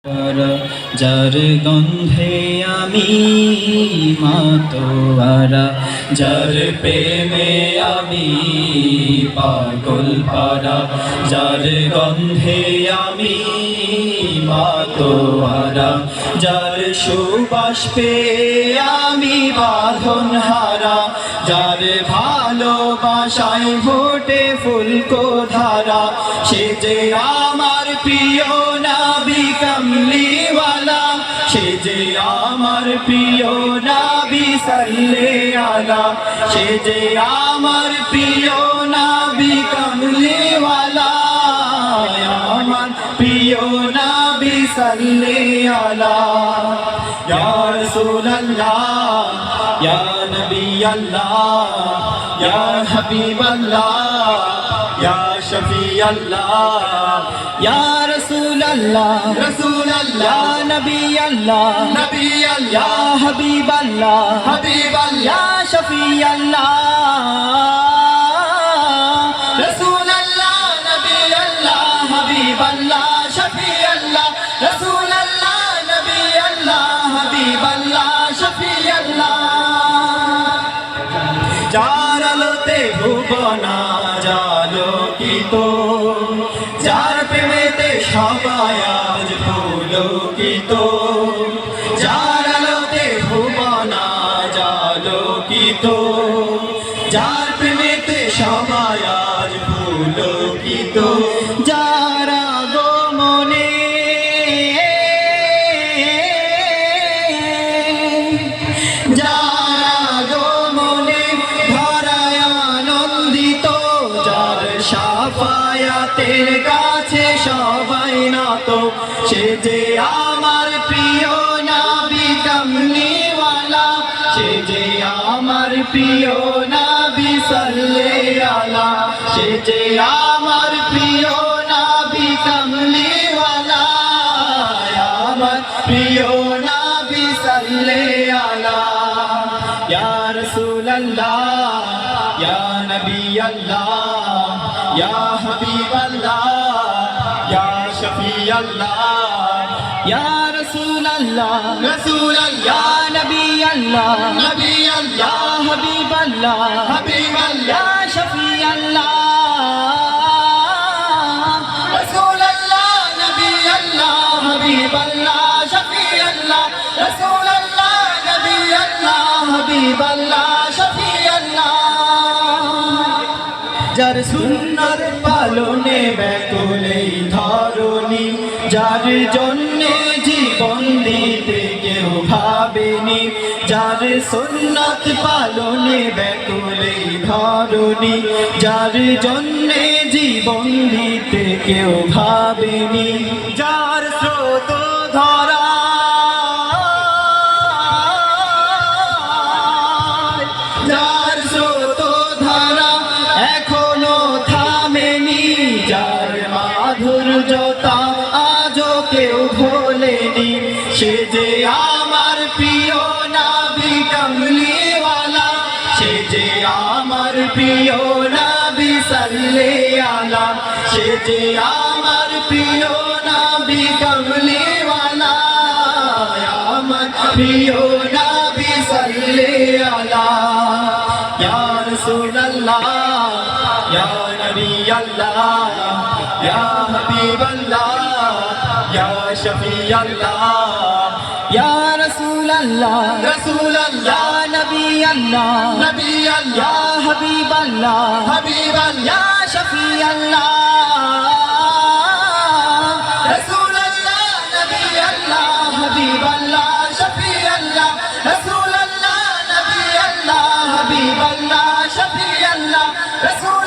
যার গন্ধে আমি মাতোয়ারা, যার প্রেমে আমি পাগল পারা, যার গন্ধে আমি মাতোয়ারা, যার সুবাস পেয়ে আমি বাঁধন হারা, যার ভালোবাসায় ফোটে ফুলকো ধারা, সে যে আমার প্রিয় নবী কামলিওয়ালা, সে যে আমার প্রিয় নবী সাল্লাল্লাহু আলা, সে যে আমার প্রিয় নবী কামলিওয়ালা, আমার প্রিয় নবী সাল্লাল্লাহু আলা। ইয়া রাসূলুল্লাহ ইয়া নবী আল্লাহ ইয়া হাবিবাল্লাহ ইয়া শফি আল্লাহ ইয়া রাসূলুল্লাহ রাসূলুল্লাহ ইয়া নবী আল্লাহ নবী আল্লাহ ইয়া হাবিবাল্লাহ হাবিবাল্লাহ ইয়া শফি আল্লাহ রাসূলুল্লাহ নবী আল্লাহ হাবিবাল্লাহ শফি আল্লাহ রাসূলুল্লাহ নবী আল্লাহ হাবিবাল্লাহ শফি আল্লাহ। যার আলোতে ভুবনা জালোকিত, যার প্রেমেতে সবাই আজ পুলকিত, যার আলোতে ভুবনা জালোকিত, যার প্রেমেতে সবাই আজ পুলকিত, যার আগমনে শাফায়াতের কাছে সবাই নত, সে যে আমার প্রিয় নবী কামলিওয়ালা, সে যে আমার প্রিয় নবী সাল্লাল্লাহু আলা, সে যে আমার প্রিয় নবী কামলিওয়ালা, আমার প্রিয় নবী সাল্লাল্লাহু আলা। ইয়া রাসূলুল্লাহ ইয়া নবী আল্লাহ ইয়া হাবিবাল্লাহ ইয়া শফি আল্লাহ ইয়া রাসূলুল্লাহ রাসূলুল্লাহ ইয়া নবী আল্লাহ নবী আল্লাহ ইয়া হাবিবাল্লাহ হাবিবাল্লাহ ইয়া শফি আল্লাহ রাসূলুল্লাহ নবী আল্লাহ হাবিবাল্লাহ শফি আল্লাহ রাসূলুল্লাহ নবী আল্লাহ হাবিবাল্লাহ শফি আল্লাহ। যার সুন্নাত পালনে ব্যাকুল এই ধরণী, যার জন্যে জীবন দিতে কেউ ভাবেনি, যার সুন্নাত পালনে ব্যাকুল এই ধরণী, যার জন্যে জীবন দিতে কেউ ভাবেনি, যার স্রোত ধরা যার স্রোত ধারা এখনো থামেনি, যার মাধুর্যতা আজও কেউ ভোলেনি, সে যে আমার প্রিয় নবী কামলিওয়ালা, সে যে আমার প্রিয় নবী সাল্লাল্লাহু আলা, সে যে আমার প্রিয় নবী কামলিওয়ালা, আমার প্রিয় নবী সাল্লাল্লাহু আলা। ইয়া রাসূলুল্লাহ ইয়া নবী আল্লাহ ইয়া হাবিবাল্লাহ ইয়া শফি আল্লাহ ইয়া রাসূলুল্লাহ রাসূলুল্লাহ ইয়া নবী আল্লাহ নবী আল্লাহ ইয়া হাবিবাল্লাহ হাবিবাল্লাহ ইয়া শফি আল্লাহ রাসূলুল্লাহ নবী আল্লাহ হাবিবাল্লাহ শফি আল্লাহ রাসূলুল্লাহ নবী আল্লাহ হাবিবাল্লাহ শফি আল্লাহ রাসূল